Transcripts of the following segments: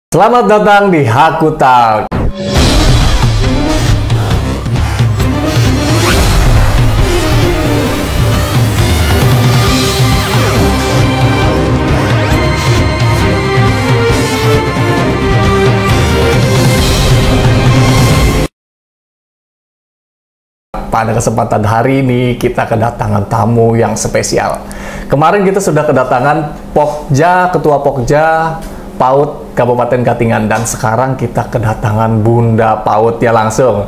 Selamat datang di Hakutalk. Pada kesempatan hari ini kita kedatangan tamu yang spesial. Kemarin kita sudah kedatangan Pokja, Ketua Pokja PAUD Kabupaten Katingan, dan sekarang kita kedatangan Bunda PAUD ya langsung.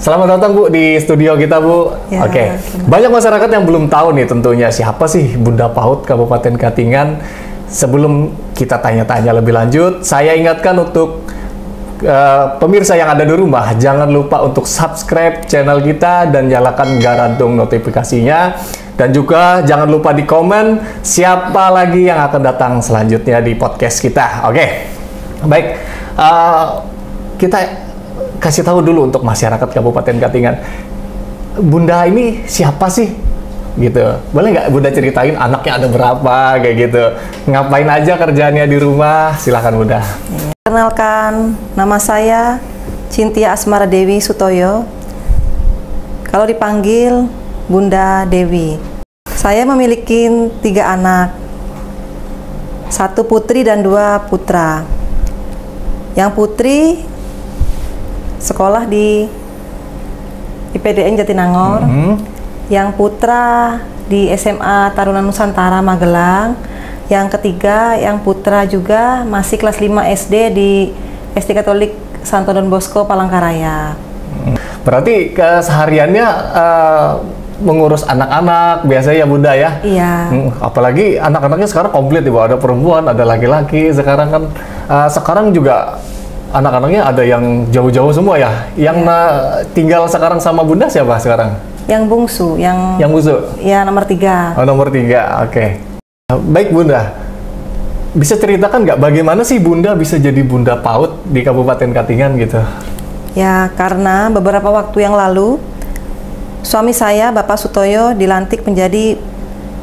Selamat datang Bu di studio kita Bu. Ya, Oke. Banyak masyarakat yang belum tahu nih tentunya siapa sih Bunda PAUD Kabupaten Katingan. Sebelum kita tanya-tanya lebih lanjut, saya ingatkan untuk pemirsa yang ada di rumah, jangan lupa untuk subscribe channel kita dan nyalakan garantung notifikasinya. Dan juga jangan lupa di komen siapa lagi yang akan datang selanjutnya di podcast kita. Oke, baik. Kita kasih tahu dulu untuk masyarakat Kabupaten Katingan. Bunda ini siapa sih? Gitu. Boleh nggak Bunda ceritain anaknya ada berapa kayak gitu? Ngapain aja kerjaannya di rumah? Silakan Bunda. Perkenalkan, nama saya Cynthia Asmara Dewi Sutoyo. Kalau dipanggil Bunda Dewi. Saya memiliki 3 anak, 1 putri dan 2 putra. Yang putri sekolah di IPDN Jatinangor, yang putra di SMA Taruna Nusantara Magelang, yang ketiga yang putra juga masih kelas 5 SD di SD Katolik Santo Don Bosco Palangkaraya. Berarti kesehariannya mengurus anak-anak biasa ya Bunda ya? Iya. Apalagi anak-anaknya sekarang komplit Ibu, ada perempuan, ada laki-laki. Sekarang kan sekarang juga anak-anaknya ada yang jauh-jauh semua ya. Yang tinggal sekarang sama Bunda siapa sekarang? Yang bungsu, yang bungsu? Ya, nomor 3. Oh, nomor 3, oke. Baik Bunda, bisa ceritakan nggak bagaimana sih Bunda bisa jadi Bunda PAUD di Kabupaten Katingan gitu? Ya, karena beberapa waktu yang lalu suami saya, Bapak Sutoyo, dilantik menjadi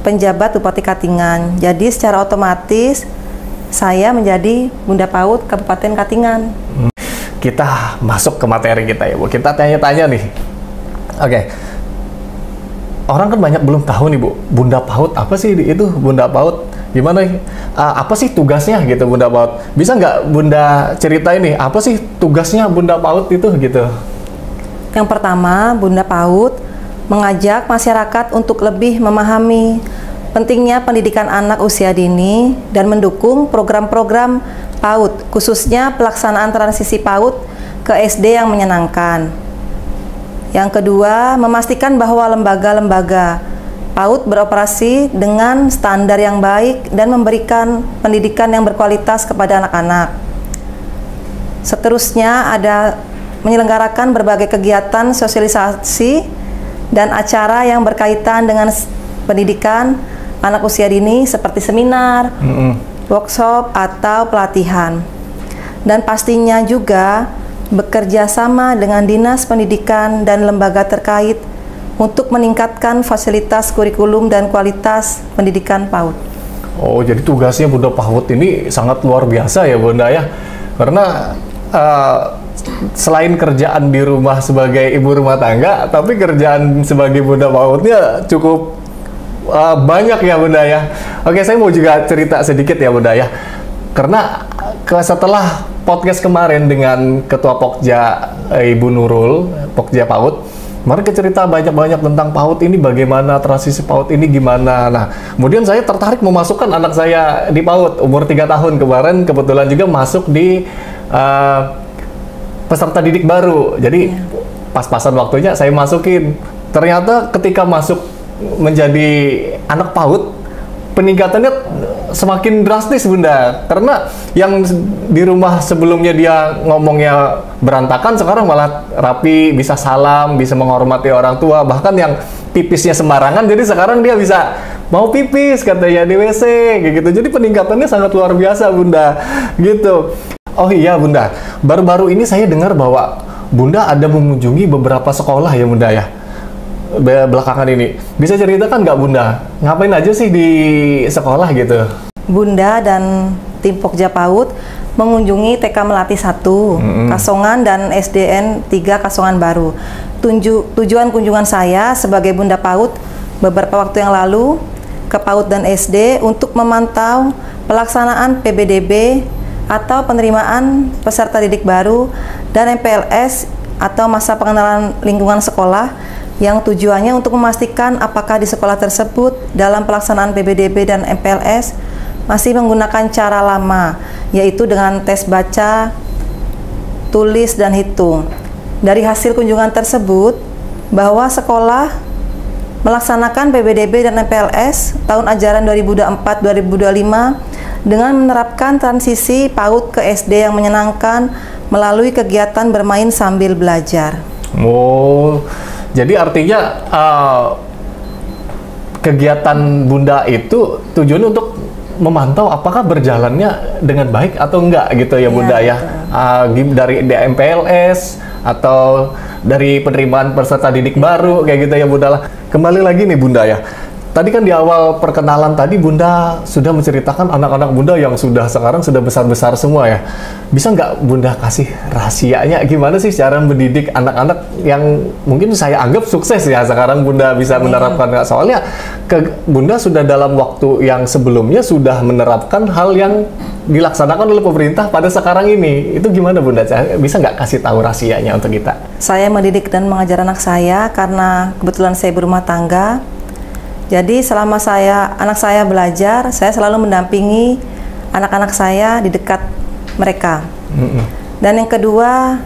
penjabat Bupati Katingan. Jadi secara otomatis saya menjadi Bunda PAUD Kabupaten Katingan. Kita masuk ke materi kita ya Bu. Kita tanya-tanya nih. Oke. Orang kan banyak belum tahu nih Bu, Bunda PAUD apa sih itu Bunda PAUD? Gimana? Apa sih tugasnya gitu Bunda PAUD? Bisa nggak Bunda ceritain nih apa sih tugasnya Bunda PAUD itu gitu? Yang pertama, Bunda PAUD mengajak masyarakat untuk lebih memahami pentingnya pendidikan anak usia dini dan mendukung program-program PAUD, khususnya pelaksanaan transisi PAUD ke SD yang menyenangkan. Yang kedua, memastikan bahwa lembaga-lembaga PAUD beroperasi dengan standar yang baik dan memberikan pendidikan yang berkualitas kepada anak-anak. Seterusnya ada menyelenggarakan berbagai kegiatan sosialisasi dan acara yang berkaitan dengan pendidikan anak usia dini seperti seminar, workshop, atau pelatihan. Dan pastinya juga bekerja sama dengan Dinas Pendidikan dan lembaga terkait untuk meningkatkan fasilitas kurikulum dan kualitas pendidikan PAUD. Oh, jadi tugasnya Bunda PAUD ini sangat luar biasa ya Bunda ya. Karena selain kerjaan di rumah sebagai ibu rumah tangga, tapi kerjaan sebagai Bunda PAUD-nya cukup banyak ya Bunda ya. Oke, saya mau juga cerita sedikit ya Bunda ya. Karena setelah podcast kemarin dengan Ketua Pokja Ibu Nurul, Pokja PAUD, kemarin cerita banyak-banyak tentang PAUD ini, bagaimana transisi PAUD ini gimana. Nah, kemudian saya tertarik memasukkan anak saya di PAUD, umur 3 tahun kemarin, kebetulan juga masuk di peserta didik baru. Jadi pas-pasan waktunya saya masukin. Ternyata ketika masuk menjadi anak PAUD, peningkatannya semakin drastis Bunda, karena yang di rumah sebelumnya dia ngomongnya berantakan, sekarang malah rapi, bisa salam, bisa menghormati orang tua, bahkan yang pipisnya sembarangan, jadi sekarang dia bisa mau pipis katanya di WC kayak gitu. Jadi peningkatannya sangat luar biasa Bunda gitu. Oh iya Bunda, baru-baru ini saya dengar bahwa Bunda ada mengunjungi beberapa sekolah ya Bunda ya, belakangan ini. Bisa ceritakan nggak Bunda, ngapain aja sih di sekolah gitu? Bunda dan tim Pokja PAUD mengunjungi TK Melati 1 Kasongan dan SDN 3 Kasongan Baru. Tujuan kunjungan saya sebagai Bunda PAUD beberapa waktu yang lalu ke PAUD dan SD untuk memantau pelaksanaan PBDB atau penerimaan peserta didik baru dan MPLS atau masa pengenalan lingkungan sekolah, yang tujuannya untuk memastikan apakah di sekolah tersebut dalam pelaksanaan PBDB dan MPLS masih menggunakan cara lama, yaitu dengan tes baca, tulis, dan hitung. Dari hasil kunjungan tersebut, bahwa sekolah melaksanakan PBDB dan MPLS tahun ajaran 2024-2025 dengan menerapkan transisi PAUD ke SD yang menyenangkan melalui kegiatan bermain sambil belajar. Oh, jadi artinya kegiatan Bunda itu tujuannya untuk memantau apakah berjalannya dengan baik atau enggak gitu ya Bunda ya. Dari MPLS atau dari penerimaan peserta didik baru kayak gitu ya Bunda lah. Kembali lagi nih Bunda ya. Tadi kan di awal perkenalan tadi Bunda sudah menceritakan anak-anak Bunda yang sekarang sudah besar-besar semua ya. Bisa nggak Bunda kasih rahasianya gimana sih cara mendidik anak-anak yang mungkin saya anggap sukses ya sekarang Bunda bisa menerapkan. Soalnya Bunda sudah dalam waktu yang sebelumnya sudah menerapkan hal yang dilaksanakan oleh pemerintah pada sekarang ini. Itu gimana Bunda? Bisa nggak kasih tahu rahasianya untuk kita? Saya mendidik dan mengajar anak saya karena kebetulan saya berumah tangga. Jadi selama anak saya belajar, saya selalu mendampingi anak-anak saya di dekat mereka. Dan yang kedua,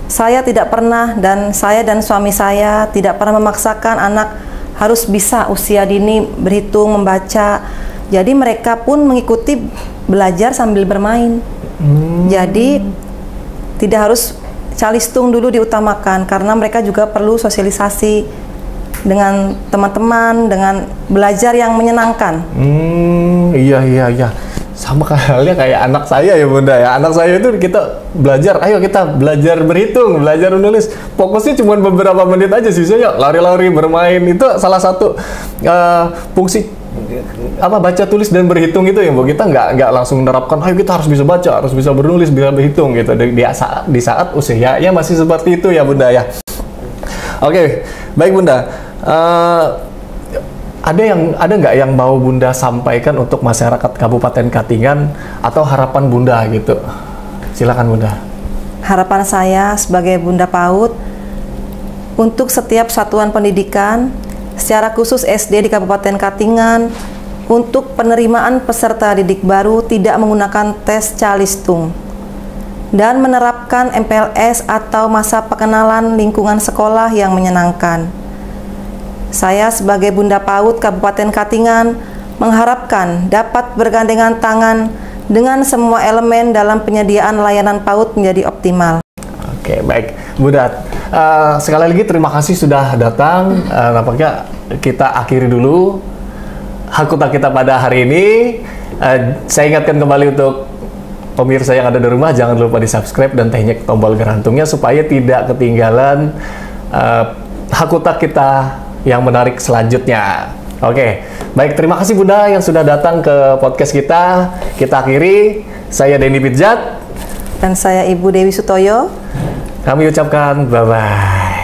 saya tidak pernah, dan saya dan suami saya tidak pernah memaksakan anak harus bisa usia dini berhitung, membaca. Jadi mereka pun mengikuti belajar sambil bermain. Jadi tidak harus calistung dulu diutamakan, karena mereka juga perlu sosialisasi dengan teman-teman, dengan belajar yang menyenangkan. Iya. Sama halnya kayak anak saya ya Bunda ya. Anak saya itu kita belajar, ayo kita belajar berhitung, belajar menulis. Fokusnya cuma beberapa menit aja, sisanya lari-lari, bermain. Itu salah satu fungsi baca, tulis, dan berhitung itu ya Bu. Kita nggak langsung menerapkan, ayo kita harus bisa baca, harus bisa bernulis, bisa berhitung gitu. Di saat usianya masih seperti itu ya Bunda ya. Oke, baik Bunda. Ada nggak yang mau Bunda sampaikan untuk masyarakat Kabupaten Katingan atau harapan Bunda gitu? Silakan Bunda. Harapan saya sebagai Bunda PAUD untuk setiap satuan pendidikan, secara khusus SD di Kabupaten Katingan, untuk penerimaan peserta didik baru tidak menggunakan tes calistung dan menerapkan MPLS atau masa pengenalan lingkungan sekolah yang menyenangkan. Saya sebagai Bunda PAUD Kabupaten Katingan mengharapkan dapat bergandengan tangan dengan semua elemen dalam penyediaan layanan PAUD menjadi optimal. Oke, baik Bunda. Sekali lagi terima kasih sudah datang. Nampaknya kita akhiri dulu Hakuta kita pada hari ini. Saya ingatkan kembali untuk pemirsa yang ada di rumah, jangan lupa di-subscribe dan teknik tombol gerantungnya supaya tidak ketinggalan Hakuta kita yang menarik selanjutnya. Oke, baik, terima kasih Bunda yang sudah datang ke podcast kita. Kita akhiri. Saya Denny Pidzat dan saya Ibu Dewi Sutoyo. Kami ucapkan bye-bye.